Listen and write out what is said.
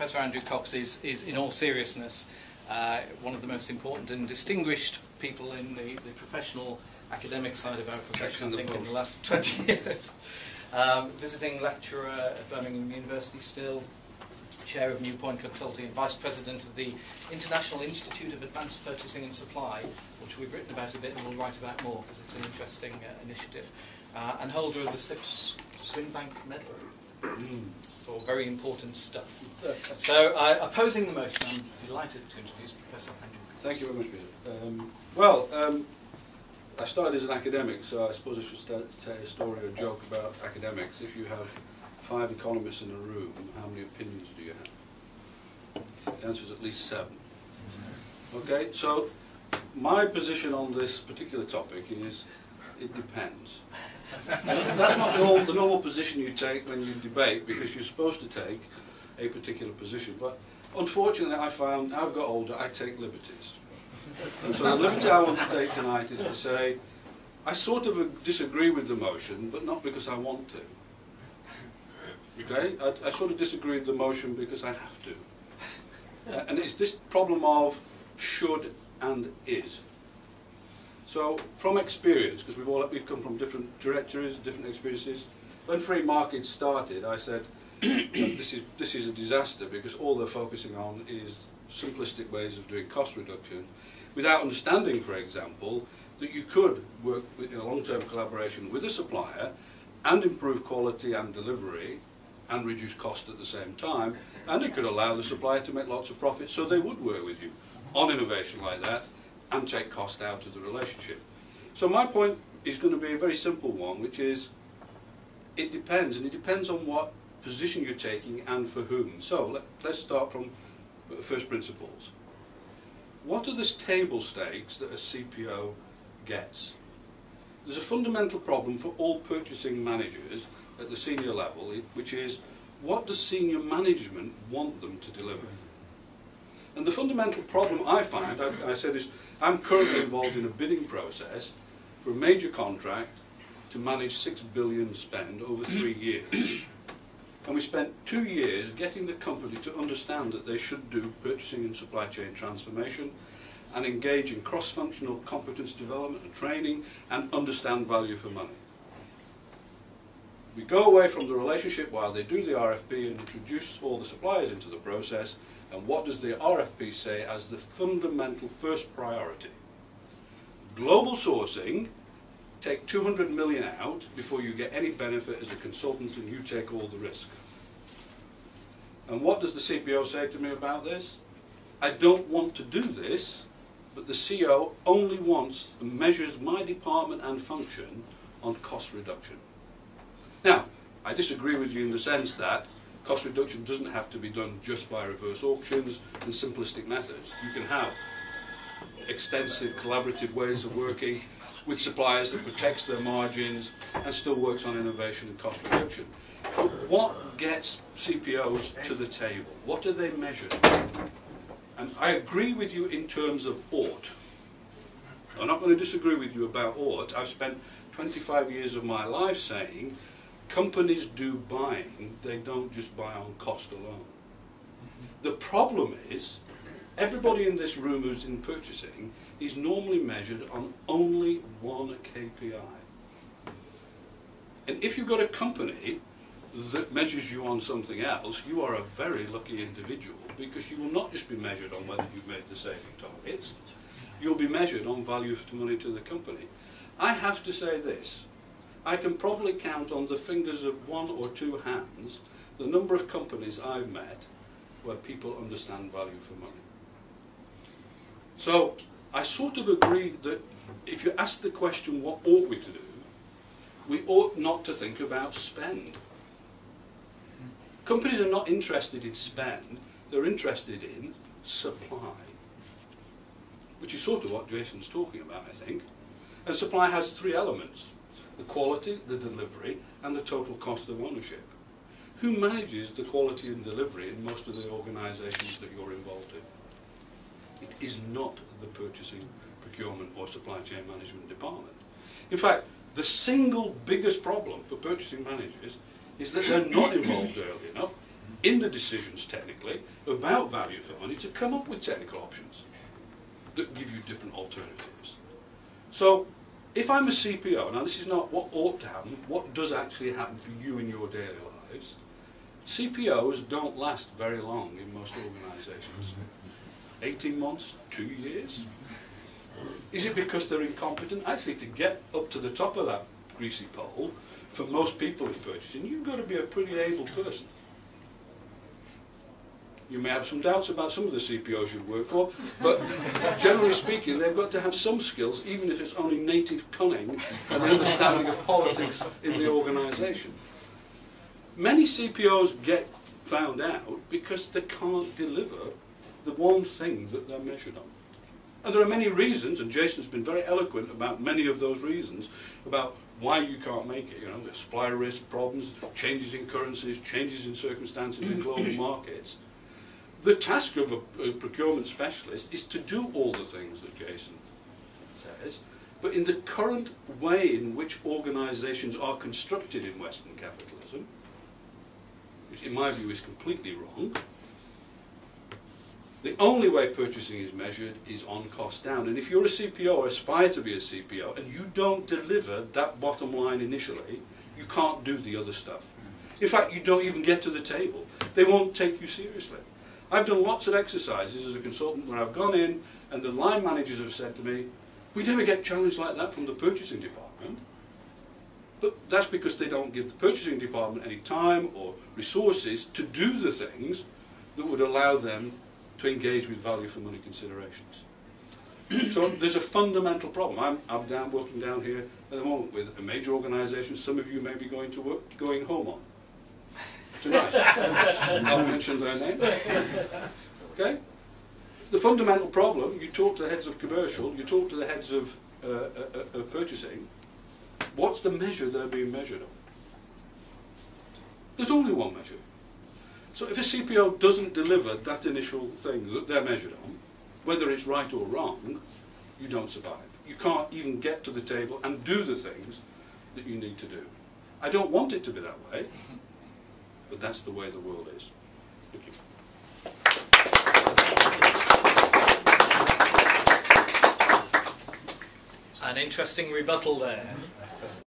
Professor Andrew Cox is in all seriousness, one of the most important and distinguished people in the professional academic side of our profession, I think, in the last 20 years. Visiting lecturer at Birmingham University still, Chair of New Point Consulting and Vice President of the International Institute of Advanced Purchasing and Supply, which we've written about a bit and we'll write about more because it's an interesting initiative, and holder of the SIPS Swinbank Medal. For very important stuff. So, opposing the motion, I'm delighted to introduce Professor Andrew Cox. Thank you very much, Peter. I started as an academic, so I suppose I should tell a story or a joke about academics. If you have 5 economists in a room, how many opinions do you have? The answer is at least 7. Okay, so my position on this particular topic is it depends. That's not the normal position you take when you debate, because you're supposed to take a particular position. But unfortunately, I found I've got older, I take liberties. And so the liberty I want to take tonight is to say I sort of disagree with the motion, but not because I want to. Okay? I sort of disagree with the motion because I have to. And it's this problem of should and is. So, from experience, because we've come from different directories, different experiences. When free markets started, I said, this is a disaster because all they're focusing on is simplistic ways of doing cost reduction, without understanding, for example, that you could work in a long-term collaboration with a supplier and improve quality and delivery and reduce cost at the same time, and it could allow the supplier to make lots of profit, so they would work with you on innovation like that and take cost out of the relationship. So my point is going to be a very simple one, which is it depends, and it depends on what position you're taking and for whom. So let's start from first principles. What are the table stakes that a CPO gets? There's a fundamental problem for all purchasing managers at the senior level, which is what does senior management want them to deliver? And the fundamental problem I find, I said is, I'm currently involved in a bidding process for a major contract to manage 6 billion spend over 3 years. And we spent 2 years getting the company to understand that they should do purchasing and supply chain transformation and engage in cross-functional competence development and training and understand value for money. We go away from the relationship while they do the RFP and introduce all the suppliers into the process, and what does the RFP say as the fundamental first priority? Global sourcing, take 200 million out before you get any benefit as a consultant and you take all the risk. And what does the CPO say to me about this? I don't want to do this, but the CO only wants and measures my department and function on cost reduction. Now, I disagree with you in the sense that cost reduction doesn't have to be done just by reverse auctions and simplistic methods. You can have extensive collaborative ways of working with suppliers that protects their margins and still works on innovation and cost reduction. But what gets CPOs to the table? What are they measured? And I agree with you in terms of ought. I'm not going to disagree with you about ought. I've spent 25 years of my life saying companies do buying, they don't just buy on cost alone. The problem is, everybody in this room who's in purchasing is normally measured on only one KPI. And if you've got a company that measures you on something else, you are a very lucky individual, because you will not just be measured on whether you've made the saving targets, you'll be measured on value for money to the company. I have to say this, I can probably count on the fingers of 1 or 2 hands the number of companies I've met where people understand value for money. So I sort of agree that if you ask the question, what ought we to do, we ought not to think about spend. Companies are not interested in spend, they're interested in supply, which is sort of what Jason's talking about, I think. And supply has 3 elements: the quality, the delivery, and the total cost of ownership. Who manages the quality and delivery in most of the organisations that you're involved in? It is not the purchasing, procurement or supply chain management department. In fact, the single biggest problem for purchasing managers is that they're not involved early enough in the decisions technically about value for money to come up with technical options that give you different alternatives. So if I'm a CPO, now this is not what ought to happen, what does actually happen for you in your daily lives. CPOs don't last very long in most organisations. 18 months, 2 years. Is it because they're incompetent? Actually, to get up to the top of that greasy pole, for most people in purchasing, you've got to be a pretty able person. You may have some doubts about some of the CPOs you work for, but generally speaking, they've got to have some skills, even if it's only native cunning and understanding of politics in the organisation. Many CPOs get found out because they can't deliver the one thing that they're measured on. And there are many reasons, and Jason's been very eloquent about many of those reasons, about why you can't make it. You know, the supply risk problems, changes in currencies, changes in circumstances in global markets. The task of a procurement specialist is to do all the things that Jason says, but in the current way in which organisations are constructed in Western capitalism, which in my view is completely wrong, the only way purchasing is measured is on cost down. And if you're a CPO or aspire to be a CPO and you don't deliver that bottom line initially, you can't do the other stuff. In fact, you don't even get to the table. They won't take you seriously. I've done lots of exercises as a consultant where I've gone in and the line managers have said to me, we never get challenged like that from the purchasing department. But that's because they don't give the purchasing department any time or resources to do the things that would allow them to engage with value for money considerations. So there's a fundamental problem. I'm working down here at the moment with a major organisation some of you may be going home on tonight. I'll mention their name. Okay? The fundamental problem, you talk to the heads of commercial, you talk to the heads of purchasing, what's the measure they're being measured on? There's only one measure. So if a CPO doesn't deliver that initial thing that they're measured on, whether it's right or wrong, you don't survive. You can't even get to the table and do the things that you need to do. I don't want it to be that way, but that's the way the world is. Thank you. An interesting rebuttal there.